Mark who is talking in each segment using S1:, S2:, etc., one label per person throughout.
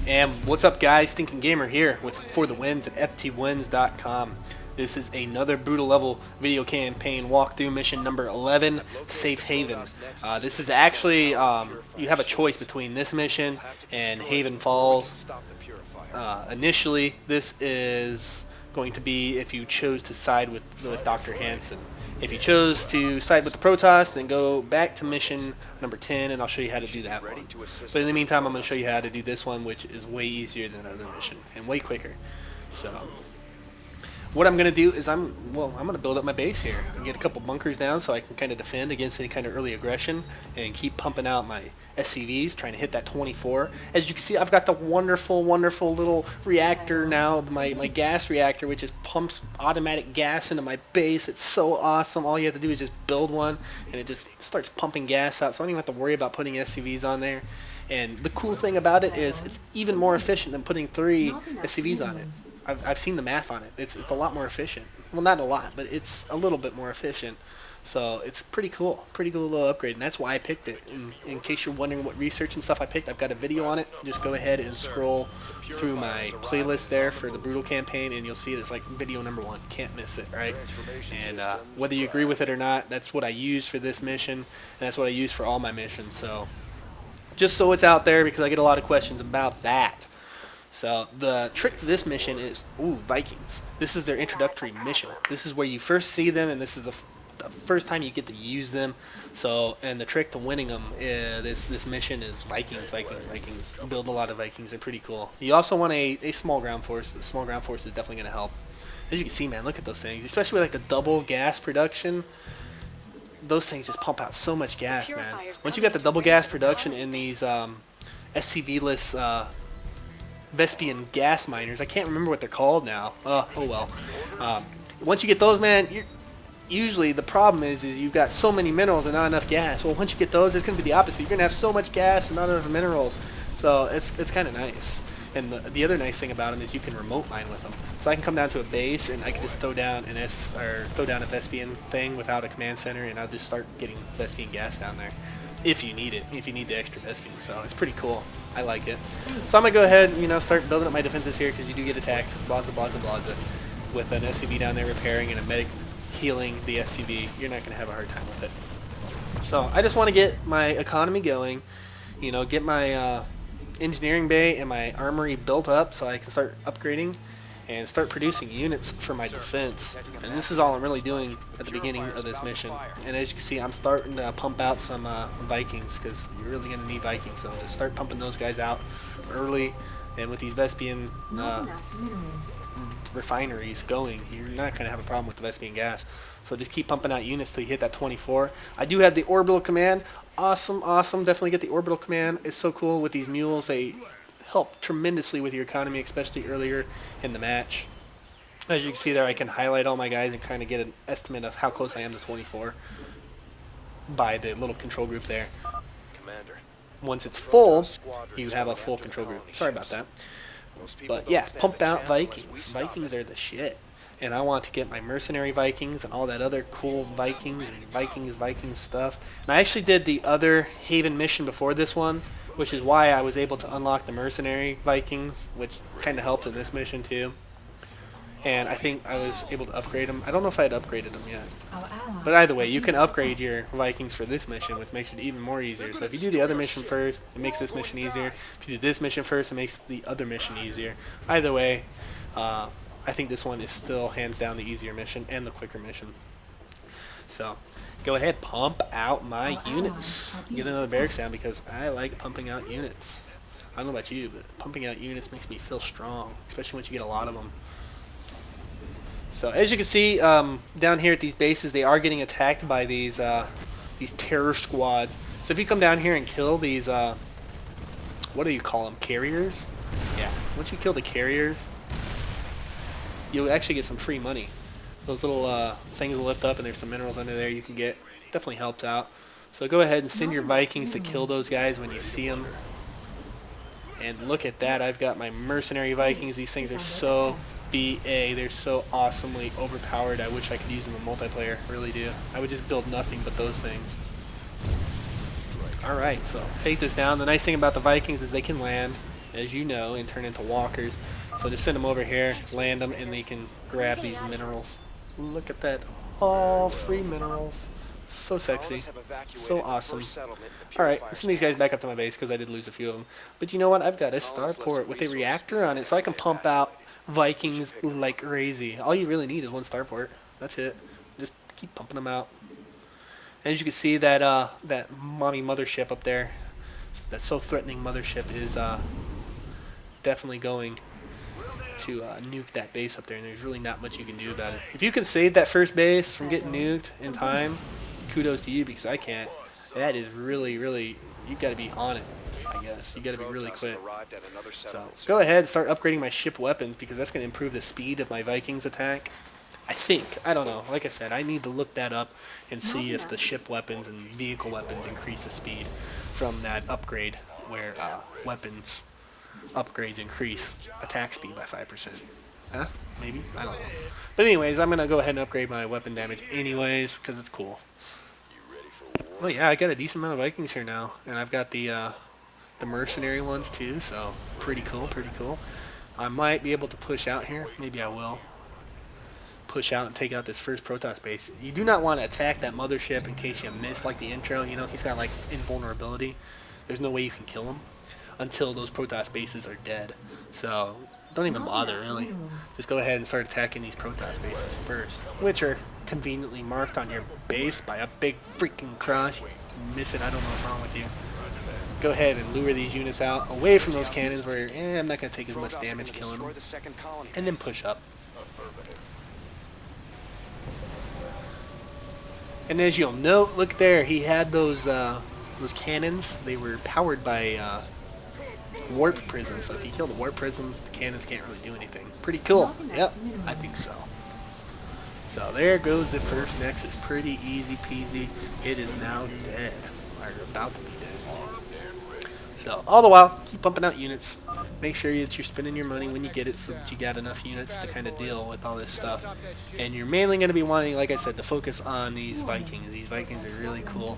S1: And what's up, guys? Stinking Gamer here with For the Wins at ftwins.com. This is another brutal level video campaign walkthrough mission number 11, Safe Haven. This is actually, you have a choice between this mission and Haven Falls. Initially, this is going to be if you chose to side with Dr. Hansen. If you chose to side with the Protoss, then go back to mission number 10, and I'll show you how to do that one. But in the meantime, I'm going to show you how to do this one, which is way easier than the other mission, and way quicker. So, what I'm going to do is I'm going to build up my base here and get a couple bunkers down so I can kind of defend against any kind of early aggression and keep pumping out my SCVs, trying to hit that 24. As you can see, I've got the wonderful little reactor now, my gas reactor, which just pumps automatic gas into my base. It's so awesome. All you have to do is just build one, and it just starts pumping gas out, so I don't even have to worry about putting SCVs on there. And the cool thing about it is it's even more efficient than putting 3 SCVs on it. I've seen the math on it. It's a lot more efficient. Well, not a lot, but it's a little bit more efficient. So it's pretty cool little upgrade, and that's why I picked it. In case you're wondering what research and stuff I picked, I've got a video on it. Just go ahead and scroll through my playlist there for the Brutal campaign, and you'll see it. It's like video number 1. Can't miss it, right? And whether you agree with it or not, that's what I use for this mission, and that's what I use for all my missions. So just so it's out there, because I get a lot of questions about that. So the trick to this mission is, Vikings. This is their introductory mission. This is where you first see them, and this is the first time you get to use them. So, and the trick to winning them, this mission is Vikings. Build a lot of Vikings. They're pretty cool. You also want a small ground force. The small ground force is definitely going to help. As you can see, man, look at those things. Especially with like the double gas production. Those things just pump out so much gas, man. Once you got the double gas production in these SCV-less Vespian gas miners, I can't remember what they're called now. Oh well. Once you get those, man, usually the problem is you've got so many minerals and not enough gas. Well, once you get those, it's going to be the opposite. You're going to have so much gas and not enough minerals. So it's kind of nice. And the other nice thing about them is you can remote mine with them. So I can come down to a base and I can just throw down a Vespian thing without a command center, and I'll just start getting Vespian gas down there if you need it. If you need the extra Vespian, so it's pretty cool. I like it. So I'm gonna go ahead and start building up my defenses here, because you do get attacked, blaza, with an SCV down there repairing and a medic healing the SCV. You're not gonna have a hard time with it. So I just want to get my economy going, get my engineering bay and my armory built up so I can start upgrading and start producing units for my defense. And this is all I'm really doing at the beginning of this mission. And as you can see, I'm starting to pump out some Vikings, because you're really going to need Vikings. So just start pumping those guys out early. And with these Vespian refineries going, you're not going to have a problem with the Vespian gas. So just keep pumping out units till you hit that 24. I do have the orbital command. Awesome. Definitely get the orbital command. It's so cool with these mules. They help tremendously with your economy, especially earlier in the match. As you can see there, I can highlight all my guys and kind of get an estimate of how close I am to 24 by the little control group there. Once it's full, you have a full control group. Sorry about that. But yeah, pumped out Vikings. Vikings are the shit. And I want to get my mercenary Vikings and all that other cool Vikings and Vikings stuff. And I actually did the other Haven mission before this one, which is why I was able to unlock the mercenary Vikings, which kind of helped in this mission too. And I think I was able to upgrade them. I don't know if I had upgraded them yet. But either way, you can upgrade your Vikings for this mission, which makes it even more easier. So if you do the other mission first, it makes this mission easier. If you do this mission first, it makes the other mission easier. Either way, I think this one is still hands down the easier mission and the quicker mission. So go ahead, pump out my units. Get another barracks down, because I like pumping out units. I don't know about you, but pumping out units makes me feel strong, especially once you get a lot of them. So as you can see, down here at these bases, they are getting attacked by these terror squads. So if you come down here and kill these, what do you call them, carriers? Yeah, once you kill the carriers, you'll actually get some free money. Those little things will lift up, and there's some minerals under there you can get. Definitely helps out. So go ahead and send your Vikings to kill those guys when you see them. And look at that, I've got my mercenary Vikings. These things are so BA. They're so awesomely overpowered. I wish I could use them in multiplayer. Really do. I would just build nothing but those things. Alright, so take this down. The nice thing about the Vikings is they can land. as you know, and turn into walkers. So just send them over here, land them, and they can grab these minerals. Look at that. All free minerals. So sexy. So awesome. Alright, let's send these guys back up to my base because I did lose a few of them. But you know what? I've got a starport with a reactor on it so I can pump out Vikings like crazy. All you really need is one starport. That's it. Just keep pumping them out. And as you can see, that that mommy mothership up there, that so threatening mothership, is definitely going to nuke that base up there, and there's really not much you can do about it. If you can save that first base from getting nuked in time, kudos to you, because I can't. That is really, really, you got to be on it, I guess. You got to be really quick. So go ahead and start upgrading my ship weapons, because that's going to improve the speed of my Vikings attack. I think. I don't know. Like I said, I need to look that up and see if the ship weapons and vehicle weapons increase the speed from that upgrade where weapons upgrades increase attack speed by 5%. Huh? Maybe? I don't know. But anyways, I'm going to go ahead and upgrade my weapon damage anyways because it's cool. Well, yeah, I got a decent amount of Vikings here now. And I've got the mercenary ones too, so pretty cool, pretty cool. I might be able to push out here. Maybe I will. Push out and take out this first Protoss base. You do not want to attack that mothership in case you miss like the intro. You know, he's got like invulnerability. There's no way you can kill him until those Protoss bases are dead. So don't even bother really. Just go ahead and start attacking these Protoss bases first, which are conveniently marked on your base by a big freaking cross. You miss it, I don't know what's wrong with you. Go ahead and lure these units out away from those cannons where I'm not going to take as much damage killing them. And then push up. And as you'll note, look there, he had those cannons. They were powered by warp prisms. So if you kill the warp prisms, the cannons can't really do anything. Pretty cool. Yep, I think so. So there goes the first Nexus. Pretty easy peasy. It is now dead. Or about to be dead. So all the while, keep pumping out units. Make sure that you're spending your money when you get it so that you got enough units to kind of deal with all this stuff. And you're mainly going to be wanting, like I said, to focus on these Vikings. These Vikings are really cool.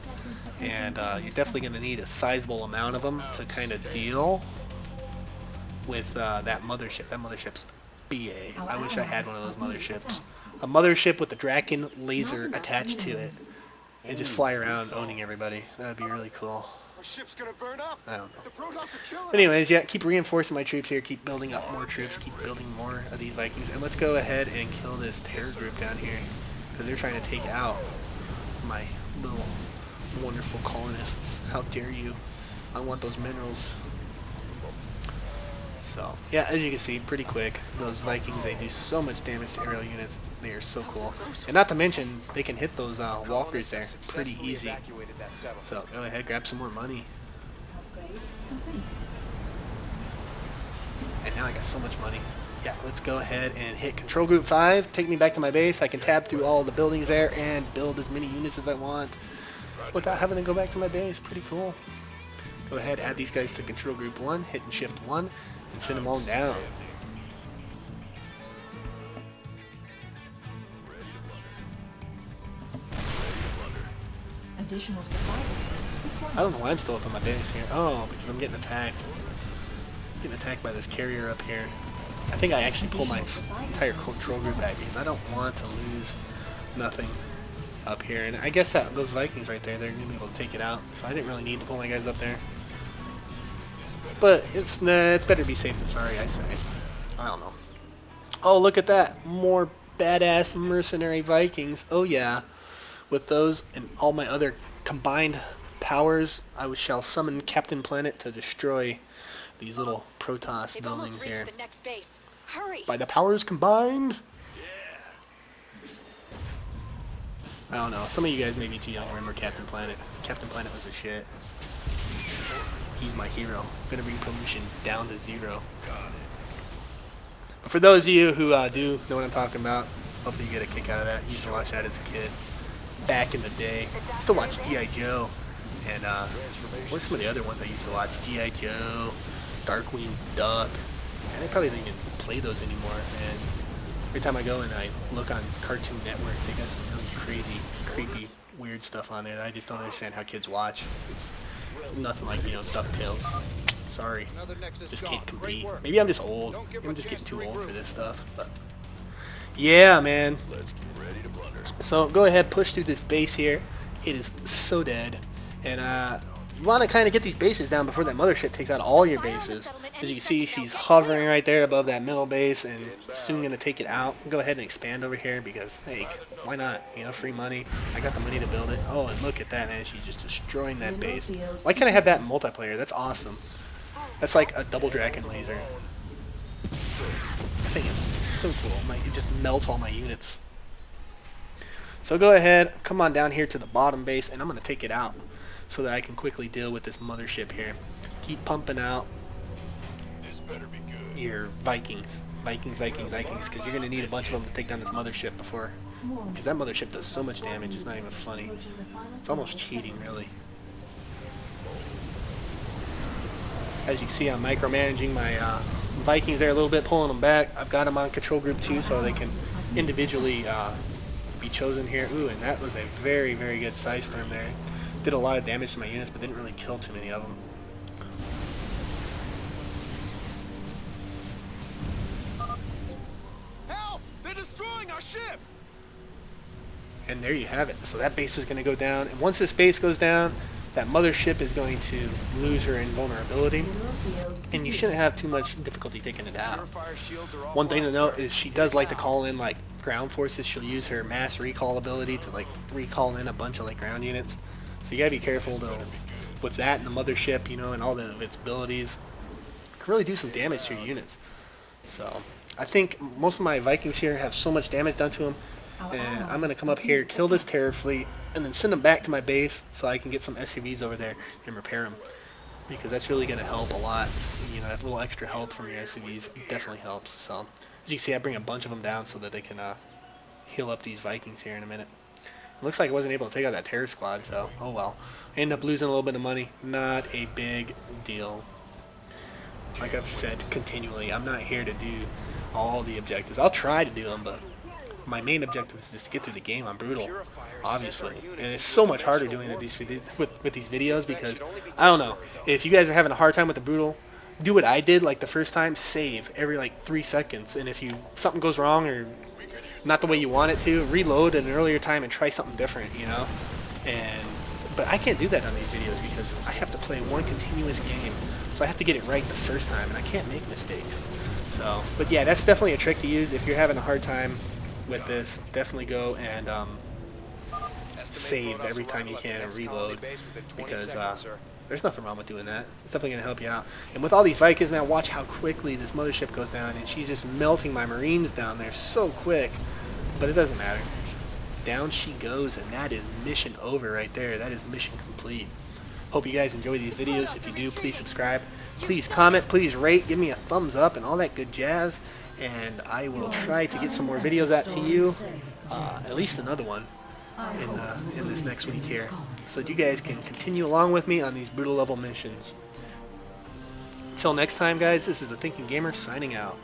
S1: And you're definitely going to need a sizable amount of them to kind of deal with that mothership. That mothership's BA. I wish I had one of those motherships. A mothership with a Draken laser attached to it. And just fly around owning everybody. That would be really cool.
S2: Ship's gonna burn up.
S1: I don't know.
S2: The Protoss are killing us.
S1: Anyways, yeah, keep reinforcing my troops here. Keep building up more troops. Keep building more of these Vikings. And let's go ahead and kill this terror group down here. Because they're trying to take out my little wonderful colonists. How dare you. I want those minerals. So, yeah, as you can see, pretty quick. Those Vikings, they do so much damage to aerial units. They are so cool. And not to mention, they can hit those walkers there pretty easy. So, go ahead, grab some more money. And now I got so much money. Yeah, let's go ahead and hit Control Group 5. Take me back to my base. I can tab through all the buildings there and build as many units as I want without having to go back to my base. Pretty cool. Go ahead, add these guys to Control Group 1, hit and Shift 1, and send them on down.
S3: Additional supply.
S1: I don't know why I'm still up on my base here. Oh, because I'm getting attacked. I'm getting attacked by this carrier up here. I think I actually pulled my entire Control Group back because I don't want to lose nothing up here. And I guess that those Vikings right there, they're going to be able to take it out. So I didn't really need to pull my guys up there. But it's better to be safe than sorry, I say. I don't know. Oh, look at that. More badass mercenary Vikings. Oh, yeah. With those and all my other combined powers, I shall summon Captain Planet to destroy these little Protoss buildings here.
S4: The next base. Hurry.
S1: By the powers combined? I don't know. Some of you guys may be too young to remember Captain Planet. Captain Planet was a shit. He's my hero. Gonna bring promotion down to 0. But for those of you who do know what I'm talking about, hopefully you get a kick out of that. Used to watch that as a kid. Back in the day. Used to watch G.I. Joe. And what's some of the other ones I used to watch? G.I. Joe, Darkwing Duck. And they probably don't even play those anymore. And every time I go and I look on Cartoon Network, they got some really crazy, creepy, weird stuff on there that I just don't understand how kids watch. It's nothing like, you know, DuckTales. Sorry.
S2: Another Nexus
S1: Just
S2: gone.
S1: can't
S2: Great
S1: compete.
S2: work.
S1: Maybe I'm just old.
S2: Don't give
S1: Maybe I'm
S2: a
S1: just getting
S2: chance
S1: too
S2: to
S1: old for
S2: regroup.
S1: this stuff. But yeah, man. So go ahead, push through this base here. It is so dead. And you want to kind of get these bases down before that mothership takes out all your bases. As you can see, she's hovering right there above that middle base and soon going to take it out. Go ahead and expand over here because, hey, why not? You know, free money. I got the money to build it. Oh, and look at that, man. She's just destroying that base. Why can't I have that in multiplayer? That's awesome. That's like a double dragon laser. I think it's so cool. It just melts all my units. So go ahead, come on down here to the bottom base, and I'm going to take it out so that I can quickly deal with this mothership here. Keep pumping out your Vikings, because you're going to need a bunch of them to take down this mothership before, because that mothership does so much damage, it's not even funny. It's almost cheating, really. As you can see, I'm micromanaging my Vikings there a little bit, pulling them back. I've got them on control group 2 so they can individually be chosen here. Ooh, and that was a very, very good Psy Storm there. Did a lot of damage to my units, but didn't really kill too many of them.
S2: Help! They're destroying our ship!
S1: And there you have it. So that base is going to go down. And once this base goes down, that mothership is going to lose her invulnerability. And you shouldn't have too much difficulty taking it out.
S2: Purifier shields are
S1: One thing to
S2: offline,
S1: note
S2: sir.
S1: is she does like to call in like ground forces. She'll use her mass recall ability to like recall in a bunch of like ground units. So you gotta be careful though with that and the mothership, you know, and all of its abilities. It can really do some damage to your units. So I think most of my Vikings here have so much damage done to them. And I'm gonna come up here, kill this terror fleet, and then send them back to my base so I can get some SUVs over there and repair them. Because that's really gonna help a lot. You know, that little extra health from your SUVs definitely helps. So as you can see, I bring a bunch of them down so that they can heal up these Vikings here in a minute. It looks like I wasn't able to take out that terror squad, so oh well. I ended up losing a little bit of money. Not a big deal. Like I've said continually, I'm not here to do all the objectives. I'll try to do them, but my main objective is just to get through the game on Brutal, obviously. And it's so much harder doing it with these videos because, I don't know, if you guys are having a hard time with the Brutal, do what I did like the first time, save every like 3 seconds. And if something goes wrong or not the way you want it to, reload at an earlier time and try something different, you know? But I can't do that on these videos because I have to play one continuous game. So I have to get it right the first time and I can't make mistakes. So, but yeah, that's definitely a trick to use if you're having a hard time with this. Definitely go and save every time you can and reload because there's nothing wrong with doing that. It's definitely going to help you out. And with all these Vikings, man, watch how quickly this mothership goes down, and she's just melting my Marines down there so quick. But it doesn't matter. Down she goes, and that is mission over right there. That is mission complete. Hope you guys enjoy these videos. If you do, please subscribe. Please comment. Please rate. Give me a thumbs up and all that good jazz. And I will try to get some more videos out to you. At least another one in this next week here, so that you guys can continue along with me on these brutal level missions. Until next time, guys, this is the Thinking Gamer signing out.